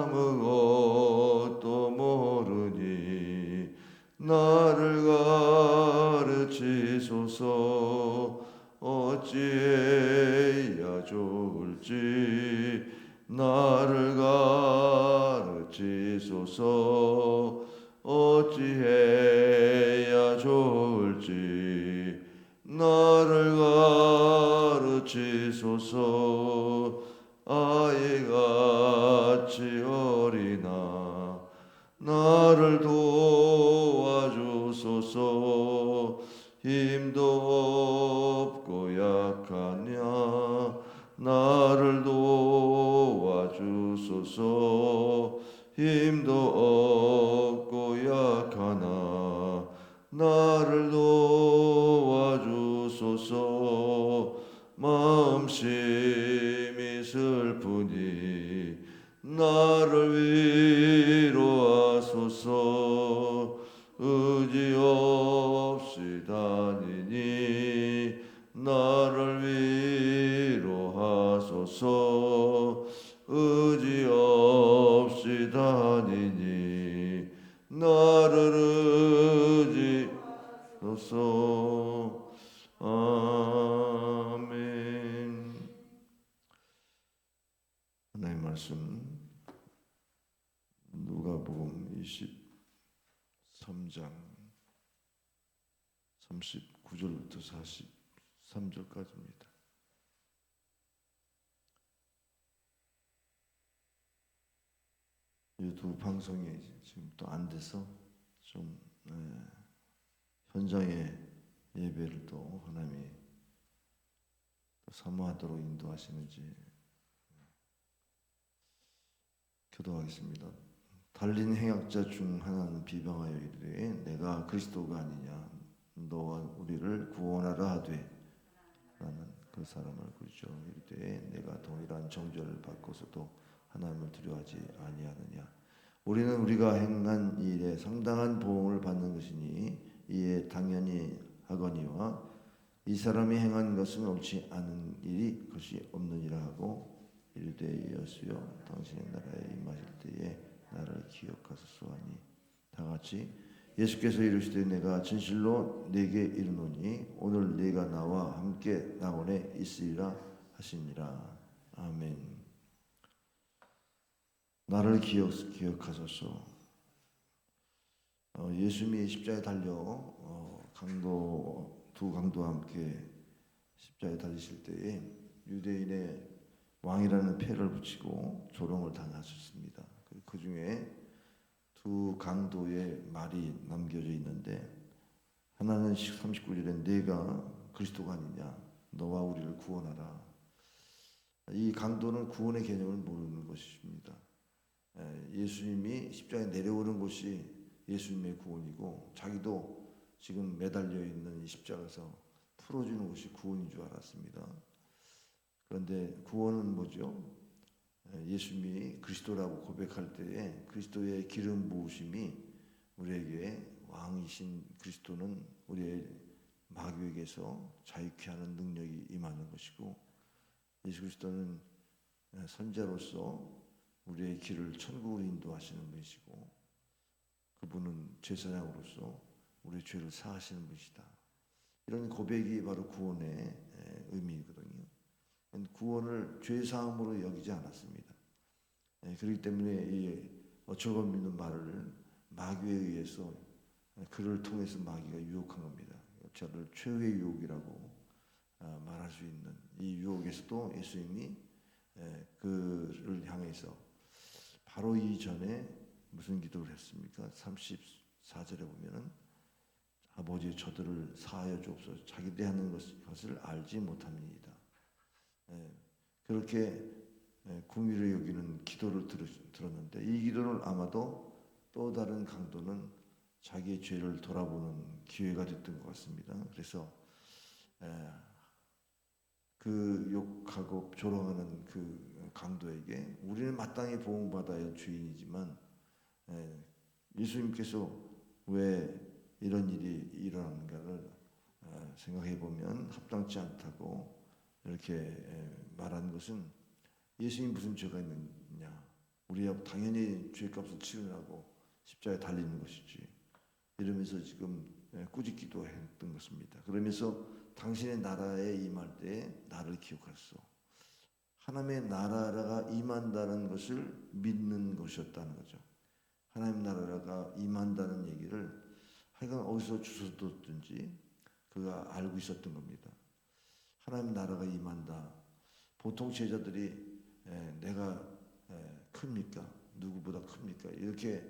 아무것도 모르니 나를 가르치소서. 어찌해야 좋을지 나를 가르치소서. 어찌해야 좋을지 나를 가르치소서. 아이같이 어리나 나를 도와주소서. 힘도 없고 약하냐 나를 도와주소서. 힘도 없고 약하나 나를 도와주소서. 마음심이 슬프니 나를 위로하소서. 의지 없이 다니니 나를 위로하소서. 의지 없이 다니니 나를 의지하소서. 아멘. 하나님의 말씀 누가복음 23장 39절부터 43절까지입니다. 유튜브 방송이 지금 또 안 돼서 좀 현장의 예배를 또 하나님이 또 사모하도록 인도하시는지 기도하겠습니다. 달린 행악자 중 하나는 비방하여 이르되 내가 그리스도가 아니냐 너와 우리를 구원하라 하되 라는 그 사람을 그리죠. 이르되 내가 동일한 정죄를 받고서도 하나님을 두려워하지 아니하느냐. 우리는 우리가 행한 일에 상당한 보응을 받는 것이니 이에 당연히 하거니와 이 사람이 행한 것은 옳지 않은 일이 것이 없느니라 하고 이르되 여수여 당신의 나라에 임하실 때에 나를 기억하소서 하니 다같이 예수께서 이르시되 내가 진실로 네게 이르노니 오늘 네가 나와 함께 낙원에 있으리라 하시니라. 아멘. 나를 기억하소서. 예수님이 십자가에 달려 두 강도와 함께 십자가에 달리실 때에 유대인의 왕이라는 패를 붙이고 조롱을 당하셨습니다. 그 중에 두 강도의 말이 남겨져 있는데 하나는 39절에 내가 그리스도가 아니냐 너와 우리를 구원하라. 이 강도는 구원의 개념을 모르는 것입니다. 예수님이 십자가에 내려오는 것이 예수님의 구원이고 자기도 지금 매달려 있는 이 십자가에서 풀어주는 것이 구원인 줄 알았습니다. 그런데 구원은 뭐죠? 예수님이 그리스도라고 고백할 때에 그리스도의 기름 부으심이 우리에게 왕이신 그리스도는 우리의 마귀에게서 자유케 하는 능력이 임하는 것이고 예수 그리스도는 선자로서 우리의 길을 천국으로 인도하시는 분이시고 그분은 제사장으로서 우리의 죄를 사하시는 분이시다. 이런 고백이 바로 구원의 의미거든요. 구원을 죄사함으로 여기지 않았습니다. 그렇기 때문에 이 어처구니없는 말을 마귀에 의해서 그를 통해서 마귀가 유혹한 겁니다. 저를 최후의 유혹이라고 말할 수 있는 이 유혹에서도 예수님이 그를 향해서 바로 이전에 무슨 기도를 했습니까? 34절에 보면은 아버지 저들을 사하여 주옵소서 자기들이 하는 것을 알지 못합니다. 그렇게 궁휼히 여기는 기도를 들었는데 이 기도를 아마도 또 다른 강도는 자기의 죄를 돌아보는 기회가 됐던 것 같습니다. 그래서 그 욕하고 조롱하는 그 강도에게 우리는 마땅히 보응받아야 할 주인이지만 예수님께서 왜 이런 일이 일어나는가를 생각해 보면 합당치 않다고 이렇게 말한 것은 예수님 무슨 죄가 있느냐 우리야 당연히 죄값을 치르라고 십자가에 달리는 것이지. 이러면서 지금 꾸짖기도 했던 것입니다. 그러면서 당신의 나라에 임할 때에 나를 기억하소서. 하나님의 나라가 임한다는 것을 믿는 것이었다는 거죠. 하나님 나라가 임한다는 얘기를 하여간 어디서 주워 듣든지 그가 알고 있었던 겁니다. 하나님 나라가 임한다. 보통 제자들이 내가 큽니까? 누구보다 큽니까? 이렇게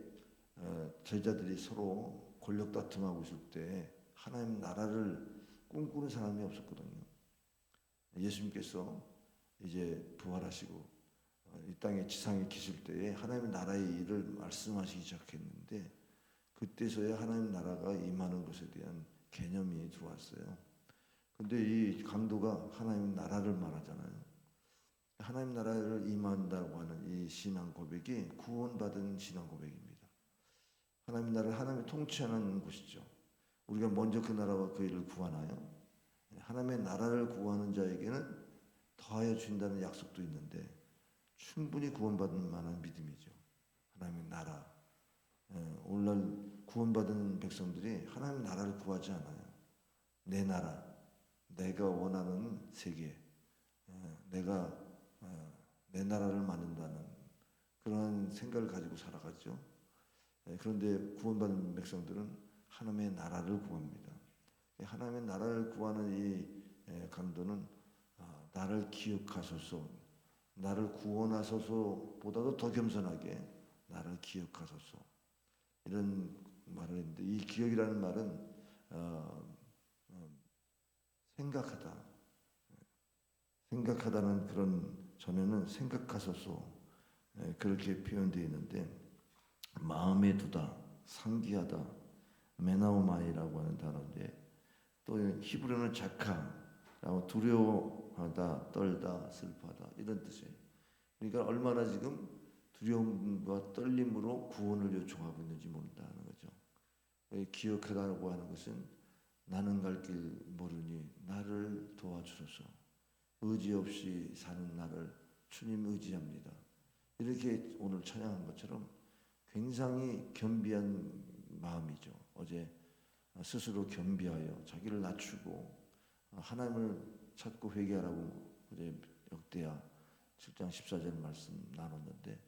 제자들이 서로 권력 다툼하고 있을 때 하나님 나라를 꿈꾸는 사람이 없었거든요. 예수님께서 이제 부활하시고 이 땅에 지상에 계실 때에 하나님의 나라의 일을 말씀하시기 시작했는데 그때서야 하나님 나라가 임하는 것에 대한 개념이 들어왔어요. 근데 이 강도가 하나님 나라를 말하잖아요. 하나님 나라를 임한다고 하는 이 신앙 고백이 구원받은 신앙 고백입니다. 하나님 나라를 하나님이 통치하는 곳이죠. 우리가 먼저 그 나라와 그 일을 구하나요? 하나님의 나라를 구하는 자에게는 더하여 준다는 약속도 있는데 충분히 구원받을 만한 믿음이죠. 하나님의 나라. 오늘날 구원받은 백성들이 하나님의 나라를 구하지 않아요. 내 나라, 내가 원하는 세계, 내가 내 나라를 만든다는 그런 생각을 가지고 살아가죠. 그런데 구원받은 백성들은 하나님의 나라를 구합니다. 하나님의 나라를 구하는 이 강도는 나를 기억하소서, 나를 구원하소서보다도 더 겸손하게 나를 기억하소서 이런 말을 했는데 이 기억이라는 말은 생각하다는 그런 전에는 생각하소서 그렇게 표현되어 있는데 마음에 두다, 상기하다, 메나오마이라고 하는 단어인데 또 히브리어는 자카라고 두려워하다, 떨다, 슬퍼하다 이런 뜻이에요. 그러니까 얼마나 지금 두려움과 떨림으로 구원을 요청하고 있는지 모른다는 거죠. 기억하다고 하는 것은 나는 갈 길 모르니 나를 도와주소서. 의지 없이 사는 나를 주님 의지합니다. 이렇게 오늘 찬양한 것처럼 굉장히 겸비한 마음이죠. 어제 스스로 겸비하여 자기를 낮추고 하나님을 찾고 회개하라고 어제 역대하 7장 14절 말씀 나눴는데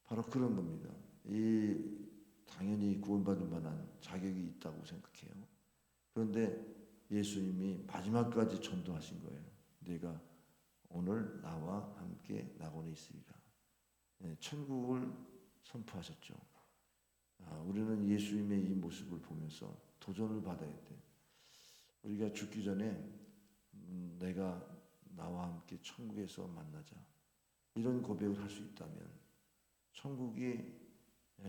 바로 그런 겁니다. 이 당연히 구원받을 만한 자격이 있다고 생각해요. 그런데 예수님이 마지막까지 전도하신 거예요. 내가 오늘 나와 함께 낙원에 있으리라. 천국을 선포하셨죠. 우리는 예수님의 이 모습을 보면서 도전을 받아야 돼. 우리가 죽기 전에 내가 나와 함께 천국에서 만나자. 이런 고백을 할 수 있다면 천국이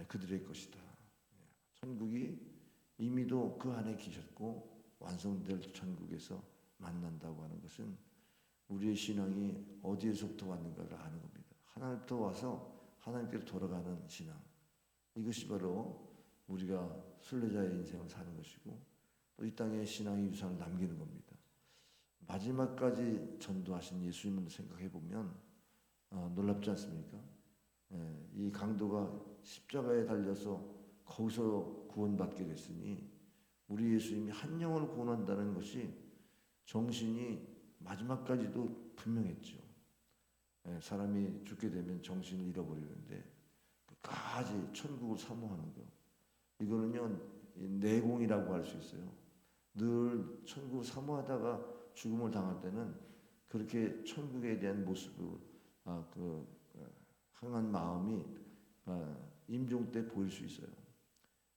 그들의 것이다. 천국이 이미도 그 안에 계셨고 완성될 천국에서 만난다고 하는 것은 우리의 신앙이 어디에서부터 왔는가를 아는 겁니다. 하나님부터 와서 하나님께로 돌아가는 신앙. 이것이 바로 우리가 순례자의 인생을 사는 것이고 또 이 땅에 신앙의 유산을 남기는 겁니다. 마지막까지 전도하신 예수님을 생각해 보면 놀랍지 않습니까? 이 강도가 십자가에 달려서 거기서 구원받게 됐으니 우리 예수님이 한 영혼을 구원한다는 것이 정신이 마지막까지도 분명했죠. 사람이 죽게 되면 정신을 잃어버리는데 끝까지 천국을 사모하는 것. 이거는요 내공이라고 할 수 있어요. 늘 천국을 사모하다가 죽음을 당할 때는 그렇게 천국에 대한 모습을 항한 마음이 임종 때 보일 수 있어요.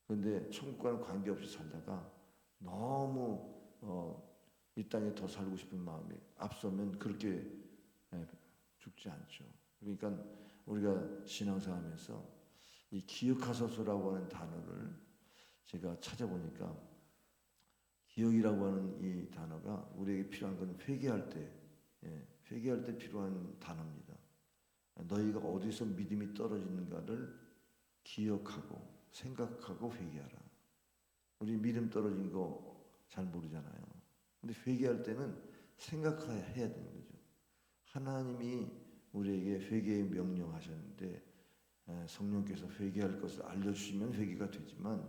그런데 천국과는 관계없이 살다가 너무 이 땅에 더 살고 싶은 마음이 앞서면 그렇게 죽지 않죠. 그러니까 우리가 신앙생활하면서 이 기억하소서라고 하는 단어를 제가 찾아보니까 기억이라고 하는 이 단어가 우리에게 필요한 건 회개할 때 필요한 단어입니다. 너희가 어디서 믿음이 떨어지는가를 기억하고 생각하고 회개하라. 우리 믿음 떨어진 거 잘 모르잖아요. 근데 회개할 때는 생각해야 되는 거죠. 하나님이 우리에게 회개의 명령하셨는데 성령께서 회개할 것을 알려주시면 회개가 되지만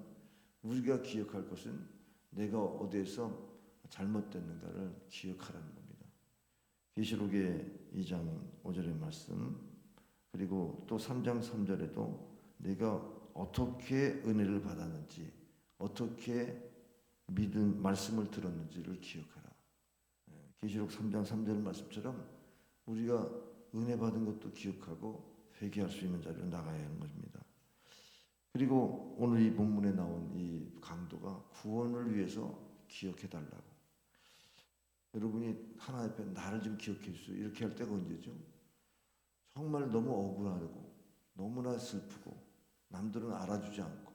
우리가 기억할 것은 내가 어디에서 잘못됐는가를 기억하라는 겁니다. 계시록의 2장 5절의 말씀, 그리고 또 3장 3절에도 내가 어떻게 은혜를 받았는지, 어떻게 믿은 말씀을 들었는지를 기억하라. 계시록 3장 3절 말씀처럼 우리가 은혜 받은 것도 기억하고 회개할 수 있는 자리로 나가야 하는 것입니다. 그리고 오늘 이 본문에 나온 이 강도가 구원을 위해서 기억해 달라고. 여러분이 하나님 앞에 나를 좀 기억해 주세요. 이렇게 할 때가 언제죠? 정말 너무 억울하고 너무나 슬프고 남들은 알아주지 않고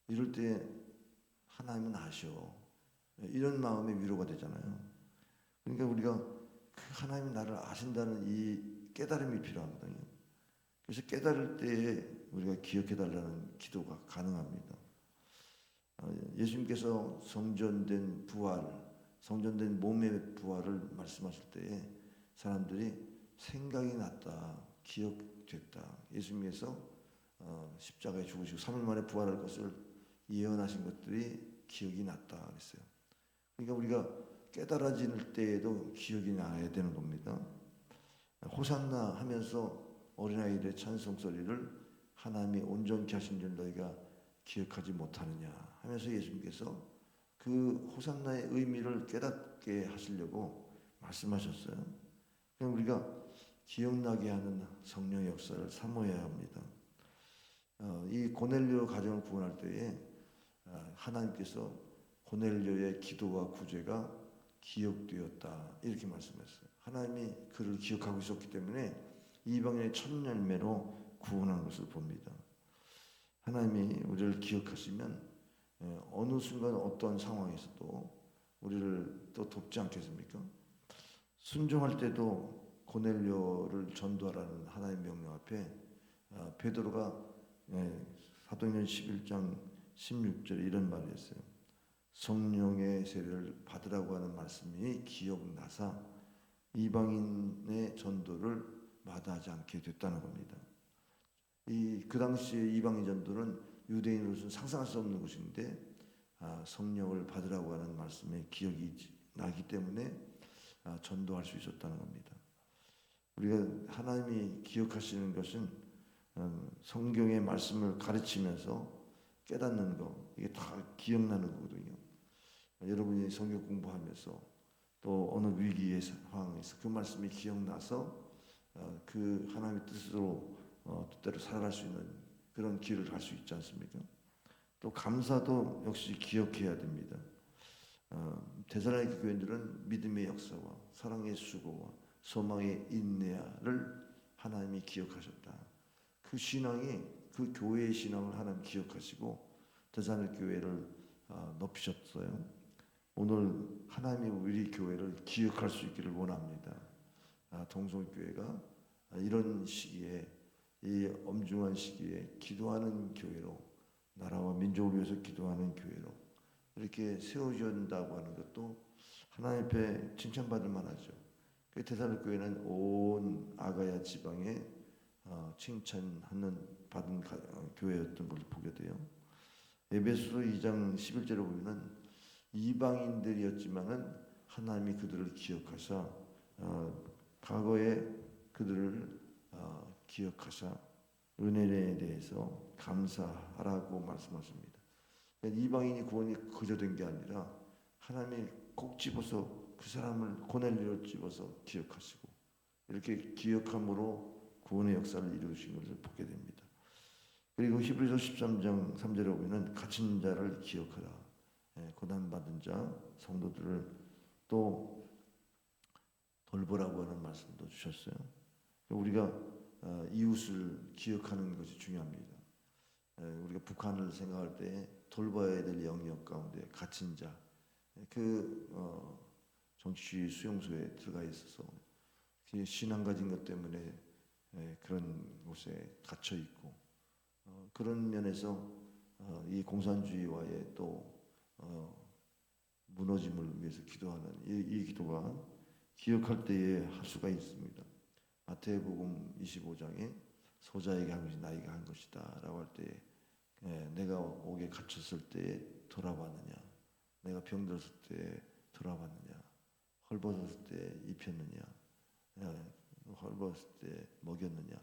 이럴 때 하나님은 아셔. 이런 마음의 위로가 되잖아요. 그러니까 우리가 그 하나님이 나를 아신다는 이 깨달음이 필요하거든요. 그래서 깨달을 때에 우리가 기억해 달라는 기도가 가능합니다. 예수님께서 성전된 부활, 성전된 몸의 부활을 말씀하실 때에 사람들이 생각이 났다, 기억됐다. 예수님께서 십자가에 죽으시고 3일 만에 부활할 것을 예언하신 것들이 기억이 났다 그랬어요. 그러니까 우리가 깨달아질 때에도 기억이 나야 되는 겁니다. 호산나 하면서 어린아이들의 찬송 소리를 하나님이 온전케 하신 줄 너희가 기억하지 못하느냐 하면서 예수님께서 그 호산나의 의미를 깨닫게 하시려고 말씀하셨어요. 그럼 우리가 기억나게 하는 성령의 역사를 사모해야 합니다. 이 고넬료 가정을 구원할 때에 하나님께서 고넬료의 기도와 구제가 기억되었다 이렇게 말씀했어요. 하나님이 그를 기억하고 있었기 때문에 이방인의 첫 열매로 구원한 것을 봅니다. 하나님이 우리를 기억하시면 어느 순간 어떤 상황에서도 우리를 또 돕지 않겠습니까? 순종할 때도 고넬료를 전도하라는 하나님의 명령 앞에 베드로가 사도행전 11장 16절에 이런 말을 했어요. 성령의 세례를 받으라고 하는 말씀이 기억나사 이방인의 전도를 마다하지 않게 됐다는 겁니다. 그 당시에 이방인 전도는 유대인으로서는 상상할 수 없는 것인데 성령을 받으라고 하는 말씀에 기억이 나기 때문에 전도할 수 있었다는 겁니다. 우리가 하나님이 기억하시는 것은 성경의 말씀을 가르치면서 깨닫는 거, 이게 다 기억나는 거거든요. 여러분이 성경 공부하면서 또 어느 위기의 상황에서 그 말씀이 기억나서 그 하나님의 뜻으로 뜻대로 살아갈 수 있는 그런 길을 갈 수 있지 않습니까? 또 감사도 역시 기억해야 됩니다. 데살로니가 교인들은 믿음의 역사와 사랑의 수고와 소망의 인내를 하나님이 기억하셨다. 그 신앙이 그 교회의 신앙을 하나님 기억하시고 데살로니가 교회를 높이셨어요. 오늘 하나님이 우리 교회를 기억할 수 있기를 원합니다. 동성교회가 이런 시기에 이 엄중한 시기에 기도하는 교회로 나라와 민족을 위해서 기도하는 교회로 이렇게 세워진다고 하는 것도 하나님 앞에 칭찬받을 만하죠. 그 데살로니가 교회는 온 아가야 지방에 칭찬하는 받은 교회였던 걸 보게 돼요. 에베소서 2장 11절에 보면은 이방인들이었지만은 하나님이 그들을 기억하사 과거에 그들을 기억하사 은혜에 대해서 감사하라고 말씀하십니다. 이방인이 구원이 그저 된 게 아니라 하나님이 꼭 집어서 그 사람을 고넬료를 집어서 기억하시고 이렇게 기억함으로 구원의 역사를 이루신 것을 보게 됩니다. 그리고 히브리서 13장 3절에 보면은 갇힌 자를 기억하라. 고난받은 자 성도들을 또 돌보라고 하는 말씀도 주셨어요. 우리가 이웃을 기억하는 것이 중요합니다. 우리가 북한을 생각할 때 돌봐야 될 영역 가운데 갇힌 자, 정치 수용소에 들어가 있어서 신앙 가진 것 때문에 그런 곳에 갇혀 있고 그런 면에서 이 공산주의와의 또 무너짐을 위해서 기도하는 이 기도가 기억할 때에 할 수가 있습니다. 마태복음 25장에 소자에게 한 것이 나에게 한 것이다라고 할 때, 내가 옥에 갇혔을 때 돌아봤느냐, 내가 병들었을 때 돌아봤느냐, 헐벗었을 때 입혔느냐, 헐벗었을 때 먹였느냐,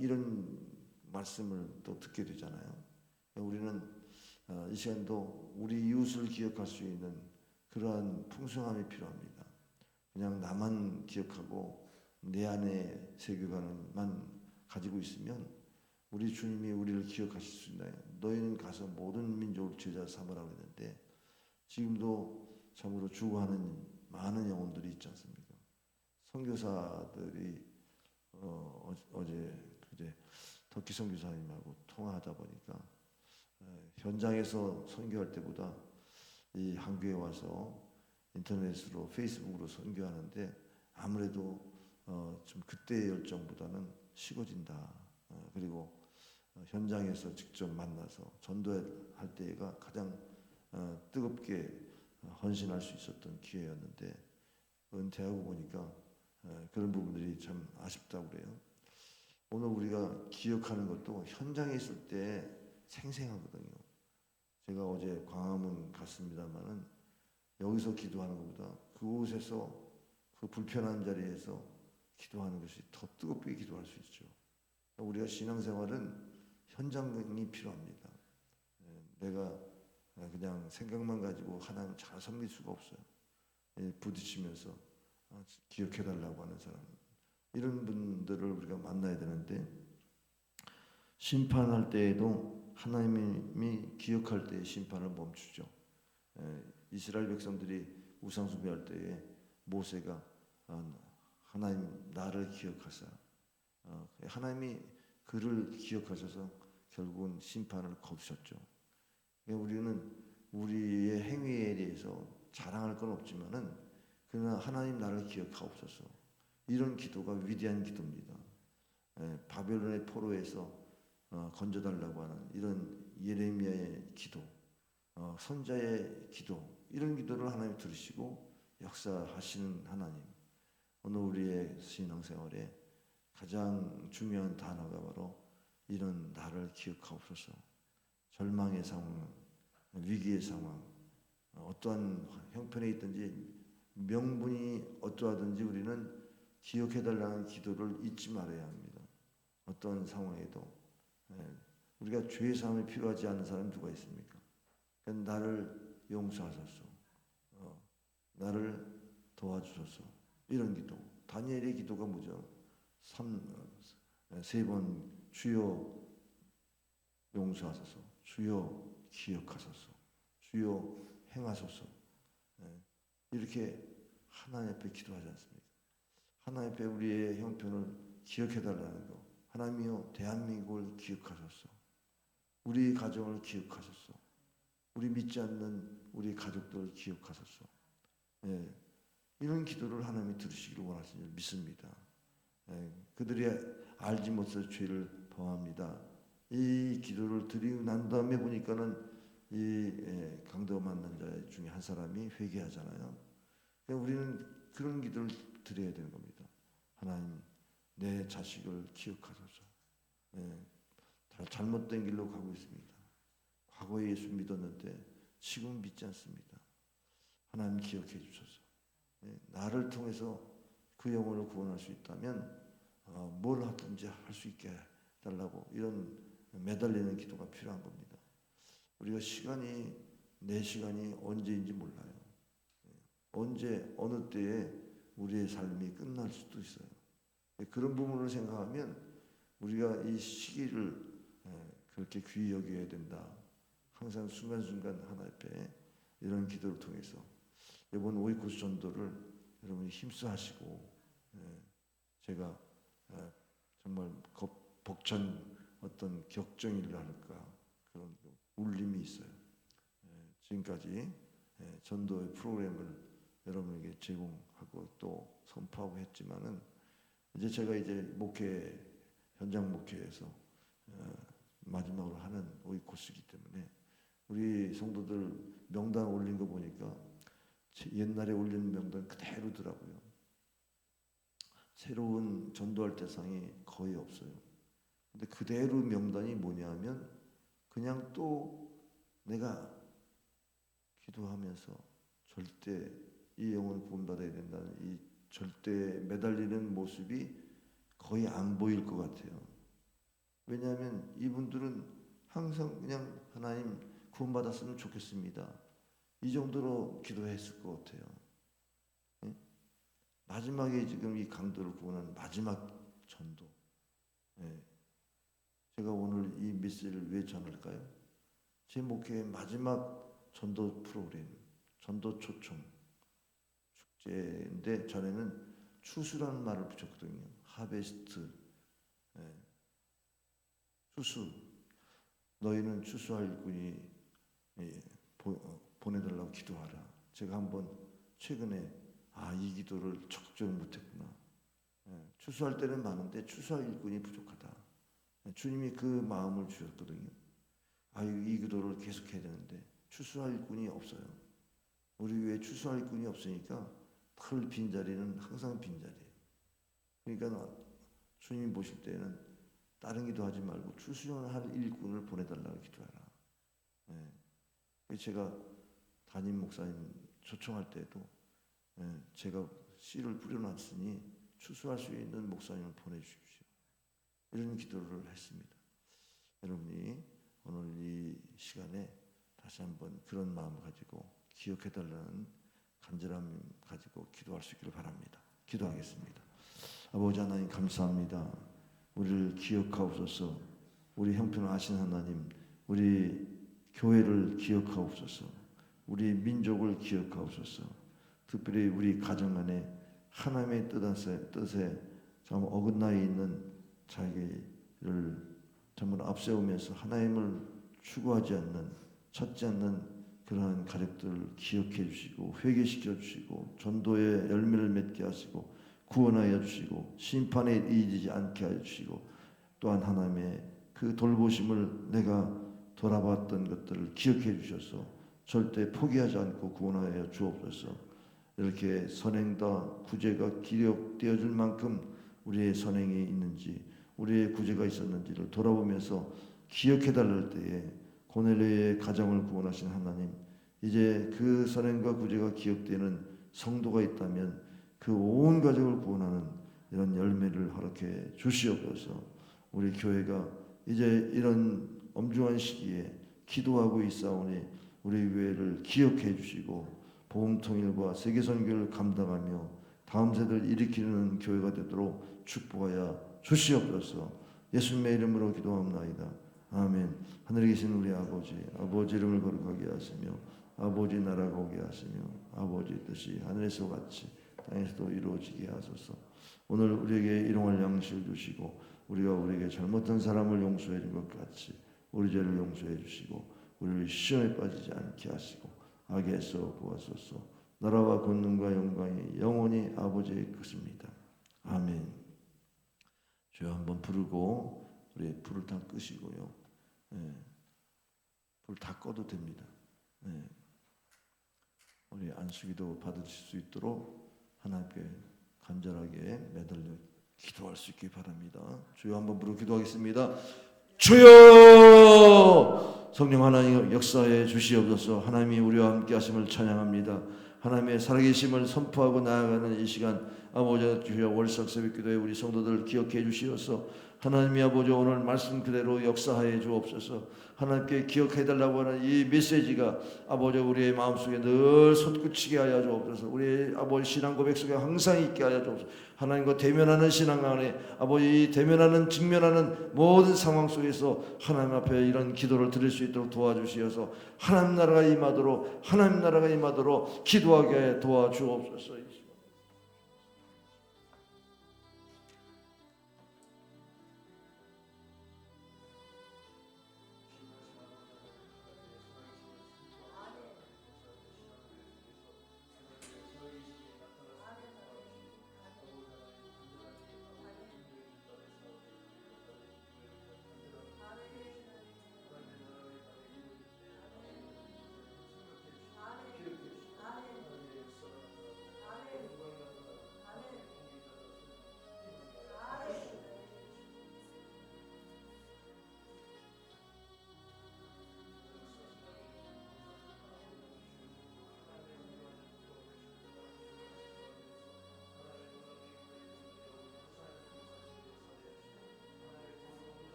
이런 말씀을 또 듣게 되잖아요. 우리는 이 시간도 우리 이웃을 기억할 수 있는 그러한 풍성함이 필요합니다. 그냥 나만 기억하고 내 안에 세계관만 가지고 있으면 우리 주님이 우리를 기억하실 수 있나요? 너희는 가서 모든 민족을 제자 삼으라고 했는데 지금도 참으로 죽어가는 많은 영혼들이 있지 않습니까? 선교사들이 어제 그제 덕기 선교사님하고 통화하다 보니까 현장에서 선교할 때보다 이 한교에 와서 인터넷으로 페이스북으로 선교하는데 아무래도 좀 그때의 열정보다는 식어진다. 그리고 현장에서 직접 만나서 전도할 때가 가장 뜨겁게 헌신할 수 있었던 기회였는데 은퇴하고 보니까 그런 부분들이 참 아쉽다고 그래요. 오늘 우리가 기억하는 것도 현장에 있을 때 생생하거든요. 제가 어제 광화문 갔습니다만은 여기서 기도하는 것보다 그곳에서 그 불편한 자리에서 기도하는 것이 더 뜨겁게 기도할 수 있죠. 우리가 신앙생활은 현장이 필요합니다. 내가 그냥 생각만 가지고 하나님 잘 섬길 수가 없어요. 부딪히면서 기억해달라고 하는 사람, 이런 분들을 우리가 만나야 되는데 심판할 때에도 하나님이 기억할 때에 심판을 멈추죠. 이스라엘 백성들이 우상 숭배할 때에 모세가 하나님 나를 기억하사, 하나님이 그를 기억하셔서 결국은 심판을 거두셨죠. 우리는 우리의 행위에 대해서 자랑할 건 없지만은 그러나 하나님 나를 기억하옵소서, 이런 기도가 위대한 기도입니다. 바벨론의 포로에서 건져달라고 하는 이런 예레미야의 기도, 선자의 기도, 이런 기도를 하나님 들으시고 역사하시는 하나님. 오늘 우리의 신앙생활에 가장 중요한 단어가 바로 이런 나를 기억하옵소서. 절망의 상황, 위기의 상황, 어떠한 형편에 있든지 명분이 어떠하든지 우리는 기억해달라는 기도를 잊지 말아야 합니다. 어떤 상황에도 우리가 죄의 사함이 필요하지 않은 사람이 누가 있습니까? 나를 용서하소서, 나를 도와주소서, 이런 기도. 다니엘의 기도가 뭐죠? 세 번 주여 용서하소서, 주여 기억하소서, 주여 행하소서. 이렇게 하나님 앞에 기도하지 않습니까? 하나님 앞에 우리의 형편을 기억해달라는 거. 하나님이여 대한민국을 기억하소서, 우리 가정을 기억하소서, 우리 믿지 않는 우리 가족들을 기억하소서. 이런 기도를 하나님이 들으시기를 원하시는 줄 믿습니다. 그들이 알지 못해서 죄를 범합니다. 이 기도를 드리고 난 다음에 보니까는 이 강도 만난 자 중에 한 사람이 회개하잖아요. 우리는 그런 기도를 드려야 되는 겁니다. 하나님, 내 자식을 기억하소서. 잘못된 길로 가고 있습니다. 과거에 예수 믿었는데 지금 믿지 않습니다. 하나님 기억해 주소서. 나를 통해서 그 영혼을 구원할 수 있다면 뭘 하든지 할 수 있게 해달라고, 이런 매달리는 기도가 필요한 겁니다. 우리가 내 시간이 언제인지 몰라요. 언제 어느 때에 우리의 삶이 끝날 수도 있어요. 그런 부분을 생각하면 우리가 이 시기를 그렇게 귀히 여겨야 된다. 항상 순간순간 하나님 앞에 이런 기도를 통해서 이번 오이코스 전도를 여러분이 힘써 하시고, 제가 정말 벅찬 어떤 격정이라 할까, 그런 울림이 있어요. 지금까지 전도의 프로그램을 여러분에게 제공하고 또 선포하고 했지만은 이제 제가 현장 목회에서 마지막으로 하는 오이코스이기 때문에 우리 성도들 명단 올린 거 보니까 옛날에 올린 명단 그대로더라고요. 새로운 전도할 대상이 거의 없어요. 근데 그대로 명단이 뭐냐면 그냥 또 내가 기도하면서 절대 이 영혼을 구원받아야 된다는 이 절대에 매달리는 모습이 거의 안 보일 것 같아요. 왜냐하면 이분들은 항상 그냥 하나님 구원받았으면 좋겠습니다. 이 정도로 기도했을 것 같아요. 예? 마지막에 지금 이 강도를 구원한 마지막 전도. 예. 제가 오늘 이 메시지를 왜 전할까요? 제 목회의 마지막 전도 프로그램, 전도 초청 축제인데 전에는 추수라는 말을 붙였거든요. 하베스트, 예. 추수. 너희는 추수할 일꾼이 보내달라고 기도하라. 제가 한번 최근에 이 기도를 적극적으로 못했구나. 추수할 때는 많은데 추수할 일꾼이 부족하다. 주님이 그 마음을 주셨거든요. 이 기도를 계속해야 되는데 추수할 일꾼이 없어요. 우리 교회에 추수할 일꾼이 없으니까 늘 빈자리는 항상 빈자리예요. 그러니까 주님 보실 때는 다른 기도하지 말고 추수할 일꾼을 보내달라고 기도하라. 제가 담임 목사님 초청할 때도 제가 씨를 뿌려놨으니 추수할 수 있는 목사님을 보내주십시오. 이런 기도를 했습니다. 여러분이 오늘 이 시간에 다시 한번 그런 마음을 가지고 기억해달라는 간절함 가지고 기도할 수 있기를 바랍니다. 기도하겠습니다. 아버지 하나님 감사합니다. 우리를 기억하옵소서. 우리 형편을 아신 하나님, 우리 교회를 기억하옵소서. 우리 민족을 기억하옵소서. 특별히 우리 가정 안에 하나님의 뜻에 참 어긋나 있는 자기를 정말 앞세우면서 하나님을 추구하지 않는, 찾지 않는 그러한 가족들을 기억해 주시고 회개시켜 주시고 전도의 열매를 맺게 하시고 구원하여 주시고 심판에 이르지 않게 하여 주시고 또한 하나님의 그 돌보심을 내가 돌아봤던 것들을 기억해 주셔서 절대 포기하지 않고 구원하여 주옵소서. 이렇게 선행과 구제가 기록되어 줄 만큼 우리의 선행이 있는지 우리의 구제가 있었는지를 돌아보면서 기억해 달랄 때에 고넬료의 가정을 구원하신 하나님, 이제 그 선행과 구제가 기억되는 성도가 있다면 그 온 가족을 구원하는 이런 열매를 허락해 주시옵소서. 우리 교회가 이제 이런 엄중한 시기에 기도하고 있사오니 우리 교회를 기억해 주시고 복음 통일과 세계 선교를 감당하며 다음 세대를 일으키는 교회가 되도록 축복하여 주시옵소서. 예수님의 이름으로 기도합나이다. 아멘. 하늘에 계신 우리 아버지, 아버지 이름을 거룩하게 하시며 아버지 나라가 오게 하시며 아버지 뜻이 하늘에서 같이 땅에서도 이루어지게 하소서. 오늘 우리에게 일용할 양식을 주시고 우리가 우리에게 잘못한 사람을 용서해 준 것 같이 우리 죄를 용서해 주시고 우리를 시험에 빠지지 않게 하시고 악에서 구하소서. 나라와 권능과 영광이 영원히 아버지의 것입니다. 아멘. 주여 한번 부르고 우리 불을 다 끄시고요. 불 다 꺼도 됩니다. 우리 안수기도 받으실 수 있도록 하나님께 간절하게 매달려 기도할 수 있기 바랍니다. 주여 한번 부르고 기도하겠습니다. 주여! 성령 하나님 역사에 주시옵소서. 하나님이 우리와 함께 하심을 찬양합니다. 하나님의 살아계심을 선포하고 나아가는 이 시간, 아버지 주여 월삭 새벽기도에 우리 성도들 기억해 주시옵소서. 하나님이 아버지 오늘 말씀 그대로 역사하여 주옵소서. 하나님께 기억해달라고 하는 이 메시지가 아버지 우리의 마음속에 늘 솟구치게 하여 주옵소서. 우리 아버지 신앙 고백 속에 항상 있게 하여 주옵소서. 하나님과 대면하는 신앙 안에 아버지 대면하는 직면하는 모든 상황 속에서 하나님 앞에 이런 기도를 드릴 수 있도록 도와주시어서 하나님 나라가 임하도록 기도하게 도와주옵소서.